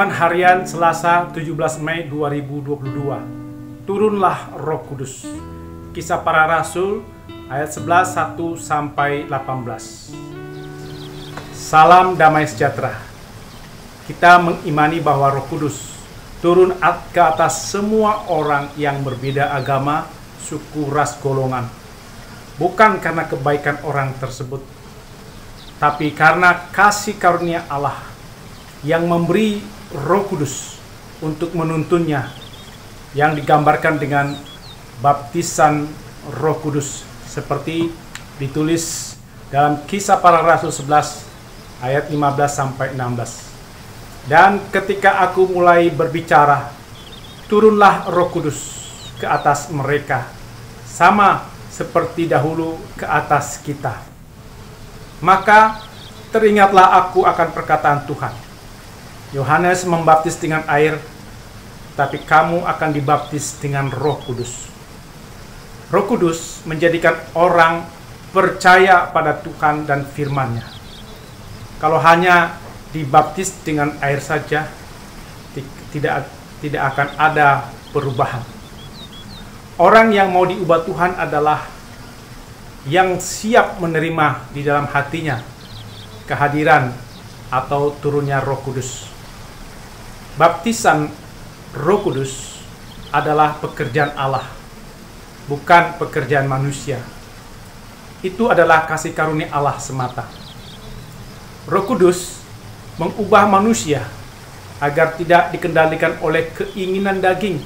Renungan Harian Selasa 17 Mei 2022. Turunlah Roh Kudus. Kisah Para Rasul ayat 11 1 sampai 18. Salam damai sejahtera. Kita mengimani bahwa Roh Kudus turun ke atas semua orang yang berbeda agama, suku, ras, golongan. Bukan karena kebaikan orang tersebut, tapi karena kasih karunia Allah yang memberi Roh Kudus untuk menuntunnya, yang digambarkan dengan baptisan Roh Kudus seperti ditulis dalam Kisah Para Rasul 11 ayat 15 sampai 16. Dan ketika aku mulai berbicara, turunlah Roh Kudus ke atas mereka, sama seperti dahulu ke atas kita. Maka teringatlah aku akan perkataan Tuhan. Yohanes membaptis dengan air, tapi kamu akan dibaptis dengan Roh Kudus. Roh Kudus menjadikan orang percaya pada Tuhan dan firman-Nya. Kalau hanya dibaptis dengan air saja, tidak akan ada perubahan. Orang yang mau diubah Tuhan adalah yang siap menerima di dalam hatinya kehadiran atau turunnya Roh Kudus. Baptisan Roh Kudus adalah pekerjaan Allah, bukan pekerjaan manusia. Itu adalah kasih karunia Allah semata. Roh Kudus mengubah manusia agar tidak dikendalikan oleh keinginan daging.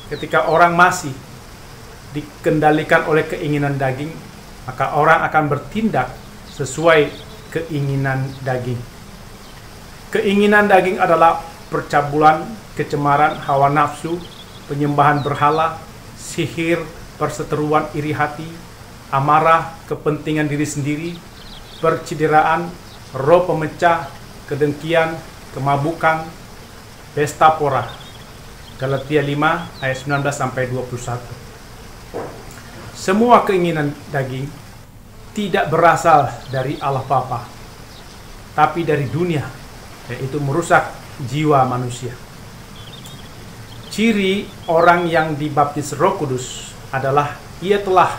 Ketika orang masih dikendalikan oleh keinginan daging, maka orang akan bertindak sesuai keinginan daging. Keinginan daging adalah percabulan, kecemaran, hawa nafsu, penyembahan berhala, sihir, perseteruan, iri hati, amarah, kepentingan diri sendiri, percideraan, roh pemecah, kedengkian, kemabukan, pesta pora. Galatia 5 ayat 19 sampai 21. Semua keinginan daging tidak berasal dari Allah Bapa, tapi dari dunia, yaitu merusak jiwa manusia. Ciri orang yang dibaptis Roh Kudus adalah ia telah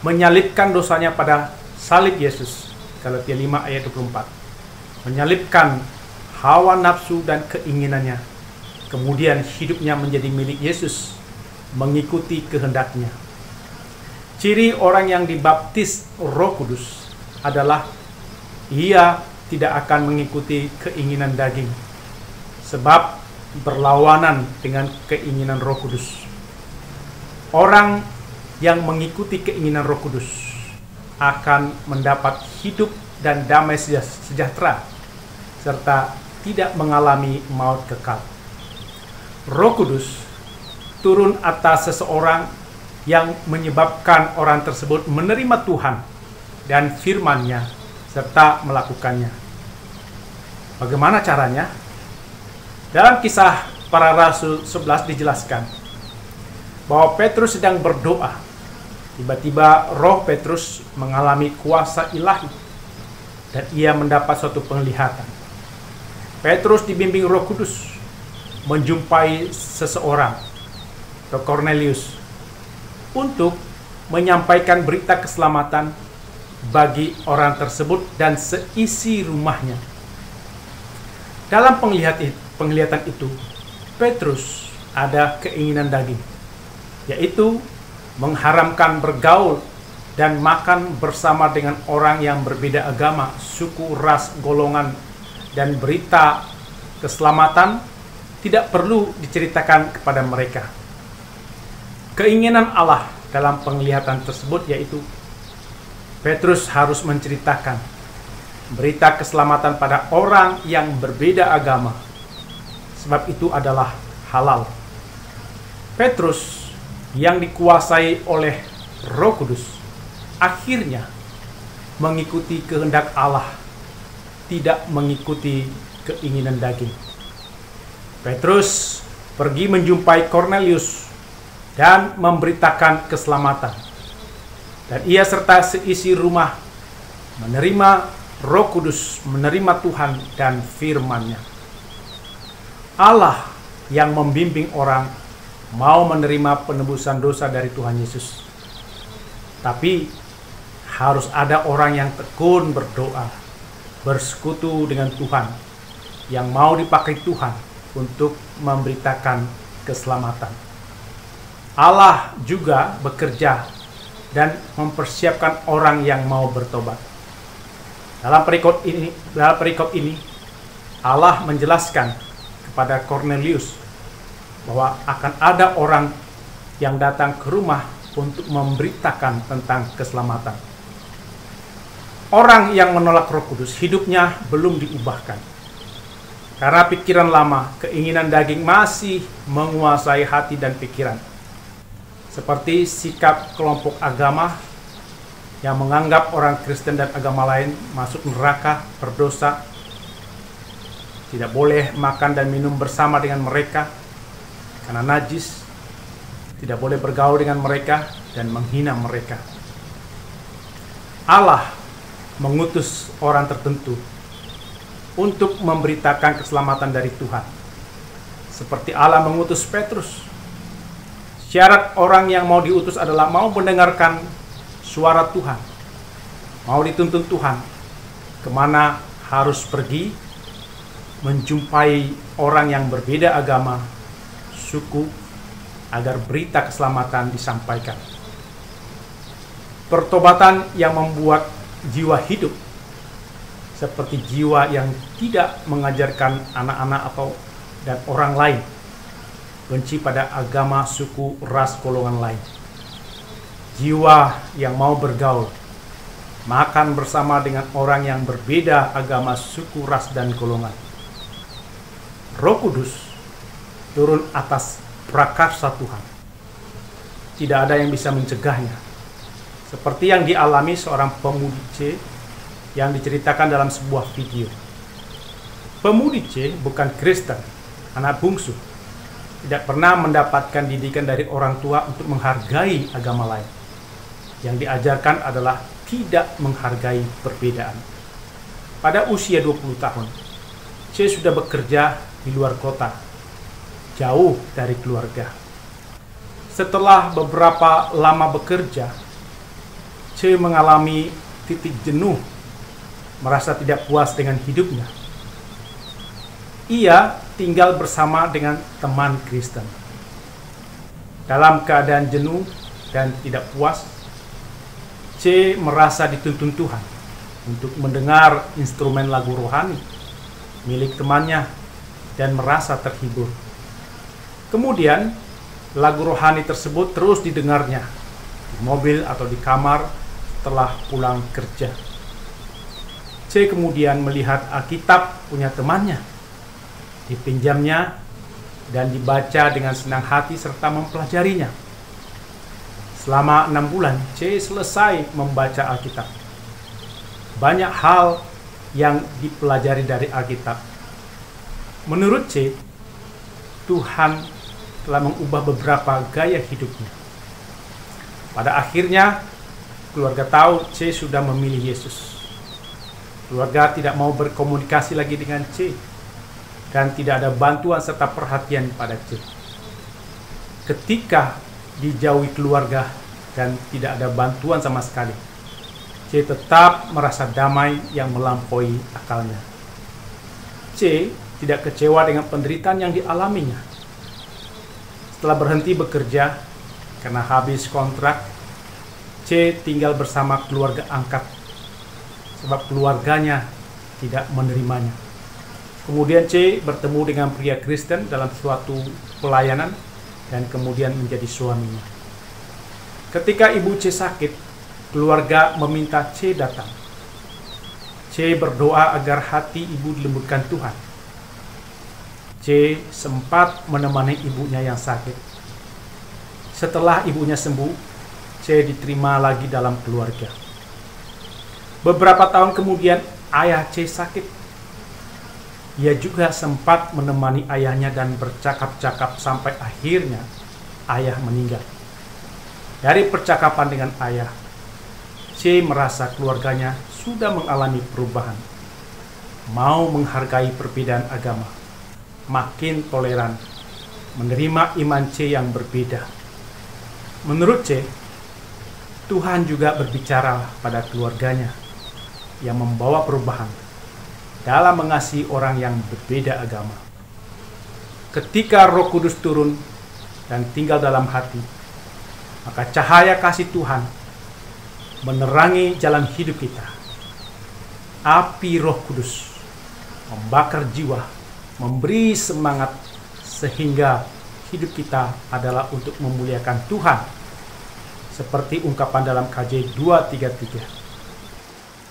menyalibkan dosanya pada salib Yesus. Galatia 5 ayat 24. Menyalibkan hawa nafsu dan keinginannya. Kemudian hidupnya menjadi milik Yesus, mengikuti kehendaknya. Ciri orang yang dibaptis Roh Kudus adalah ia tidak akan mengikuti keinginan daging, sebab berlawanan dengan keinginan Roh Kudus. Orang yang mengikuti keinginan Roh Kudus akan mendapat hidup dan damai sejahtera, serta tidak mengalami maut kekal. Roh Kudus turun atas seseorang yang menyebabkan orang tersebut menerima Tuhan dan firman-Nya serta melakukannya. Bagaimana caranya? Dalam Kisah Para Rasul 11 dijelaskan bahwa Petrus sedang berdoa. Tiba-tiba roh Petrus mengalami kuasa ilahi dan ia mendapat suatu penglihatan. Petrus dibimbing Roh Kudus menjumpai seseorang, Cornelius, untuk menyampaikan berita keselamatan bagi orang tersebut dan seisi rumahnya. Dalam penglihatan itu, Petrus ada keinginan daging, yaitu mengharamkan bergaul dan makan bersama dengan orang yang berbeda agama, suku, ras, golongan, dan berita keselamatan tidak perlu diceritakan kepada mereka. Keinginan Allah dalam penglihatan tersebut yaitu Petrus harus menceritakan berita keselamatan pada orang yang berbeda agama, sebab itu adalah halal. Petrus yang dikuasai oleh Roh Kudus akhirnya mengikuti kehendak Allah, tidak mengikuti keinginan daging. Petrus pergi menjumpai Cornelius dan memberitakan keselamatan. Dan ia serta seisi rumah menerima Roh Kudus, menerima Tuhan dan firman-Nya. Allah yang membimbing orang mau menerima penebusan dosa dari Tuhan Yesus. Tapi harus ada orang yang tekun berdoa, bersekutu dengan Tuhan, yang mau dipakai Tuhan untuk memberitakan keselamatan. Allah juga bekerja dan mempersiapkan orang yang mau bertobat. Dalam perikop ini Allah menjelaskan kepada Cornelius bahwa akan ada orang yang datang ke rumah untuk memberitakan tentang keselamatan. Orang yang menolak Roh Kudus hidupnya belum diubahkan. Karena pikiran lama, keinginan daging masih menguasai hati dan pikiran. Seperti sikap kelompok agama yang menganggap orang Kristen dan agama lain masuk neraka berdosa, tidak boleh makan dan minum bersama dengan mereka karena najis, tidak boleh bergaul dengan mereka dan menghina mereka. Allah mengutus orang tertentu untuk memberitakan keselamatan dari Tuhan. Seperti Allah mengutus Petrus. Syarat orang yang mau diutus adalah mau mendengarkan suara Tuhan, mau dituntun Tuhan, kemana harus pergi, menjumpai orang yang berbeda agama, suku, agar berita keselamatan disampaikan. Pertobatan yang membuat jiwa hidup, seperti jiwa yang tidak mengajarkan anak-anak dan orang lain benci pada agama, suku, ras, golongan lain. Jiwa yang mau bergaul, makan bersama dengan orang yang berbeda agama, suku, ras, dan golongan. Roh Kudus turun atas prakarsa Tuhan. Tidak ada yang bisa mencegahnya. Seperti yang dialami seorang pemudi C yang diceritakan dalam sebuah video. Pemudi C bukan Kristen, anak bungsu. Tidak pernah mendapatkan didikan dari orang tua untuk menghargai agama lain. Yang diajarkan adalah tidak menghargai perbedaan. Pada usia 20 tahun, C sudah bekerja di luar kota, jauh dari keluarga. Setelah beberapa lama bekerja, C mengalami titik jenuh, merasa tidak puas dengan hidupnya. Ia tinggal bersama dengan teman Kristen. Dalam keadaan jenuh dan tidak puas, C merasa dituntun Tuhan untuk mendengar instrumen lagu rohani milik temannya dan merasa terhibur. Kemudian, lagu rohani tersebut terus didengarnya di mobil atau di kamar setelah pulang kerja. C kemudian melihat Alkitab punya temannya, dipinjamnya dan dibaca dengan senang hati serta mempelajarinya. Selama 6 bulan, C selesai membaca Alkitab. Banyak hal yang dipelajari dari Alkitab. Menurut C, Tuhan telah mengubah beberapa gaya hidupnya. Pada akhirnya, keluarga tahu C sudah memilih Yesus. Keluarga tidak mau berkomunikasi lagi dengan C, dan tidak ada bantuan serta perhatian pada C. Ketika dijauhi keluarga dan tidak ada bantuan sama sekali, C tetap merasa damai yang melampaui akalnya. C tidak kecewa dengan penderitaan yang dialaminya. Setelah berhenti bekerja karena habis kontrak, C tinggal bersama keluarga angkat sebab keluarganya tidak menerimanya. Kemudian C bertemu dengan pria Kristen dalam suatu pelayanan dan kemudian menjadi suaminya. Ketika ibu C sakit, keluarga meminta C datang. C berdoa agar hati ibu dilembutkan Tuhan. C sempat menemani ibunya yang sakit. Setelah ibunya sembuh, C diterima lagi dalam keluarga. Beberapa tahun kemudian, ayah C sakit. Ia juga sempat menemani ayahnya dan bercakap-cakap sampai akhirnya ayah meninggal. Dari percakapan dengan ayah, C merasa keluarganya sudah mengalami perubahan. Mau menghargai perbedaan agama, makin toleran, menerima iman C yang berbeda. Menurut C, Tuhan juga berbicara pada keluarganya yang membawa perubahan dalam mengasihi orang yang berbeda agama. Ketika Roh Kudus turun dan tinggal dalam hati, maka cahaya kasih Tuhan menerangi jalan hidup kita. Api Roh Kudus membakar jiwa, memberi semangat, sehingga hidup kita adalah untuk memuliakan Tuhan, seperti ungkapan dalam KJ 2:3.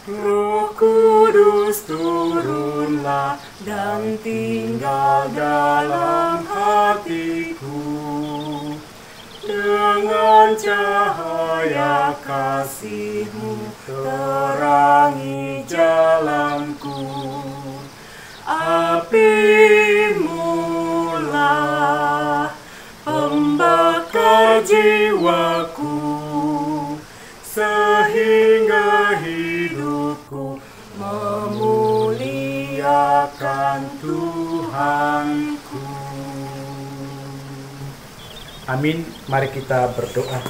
Roh Kudus turunlah dan tinggal dalam hatiku, dengan cahaya kasih-Mu terangi jalanku. Api-Mu lah pembakar jiwaku, sehingga hidupku memuliakan Tuhanku. Amin. Mari kita berdoa.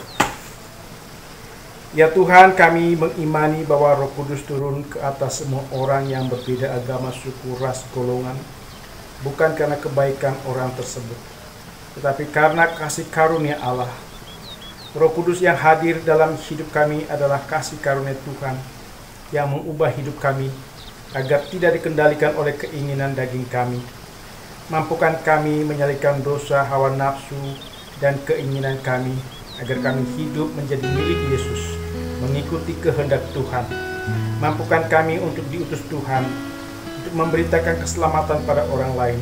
Ya Tuhan, kami mengimani bahwa Roh Kudus turun ke atas semua orang yang berbeda agama, suku, ras, golongan, bukan karena kebaikan orang tersebut, tetapi karena kasih karunia Allah. Roh Kudus yang hadir dalam hidup kami adalah kasih karunia Tuhan yang mengubah hidup kami agar tidak dikendalikan oleh keinginan daging kami. Mampukan kami menyalihkan dosa, hawa nafsu, dan keinginan kami agar kami hidup menjadi milik Yesus, mengikuti kehendak Tuhan. Mampukan kami untuk diutus Tuhan, untuk memberitakan keselamatan pada orang lain,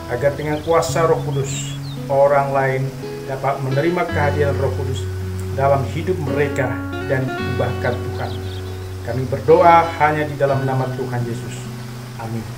agar dengan kuasa Roh Kudus, orang lain dapat menerima kehadiran Roh Kudus dalam hidup mereka dan diubahkan Tuhan. Kami berdoa hanya di dalam nama Tuhan Yesus. Amin.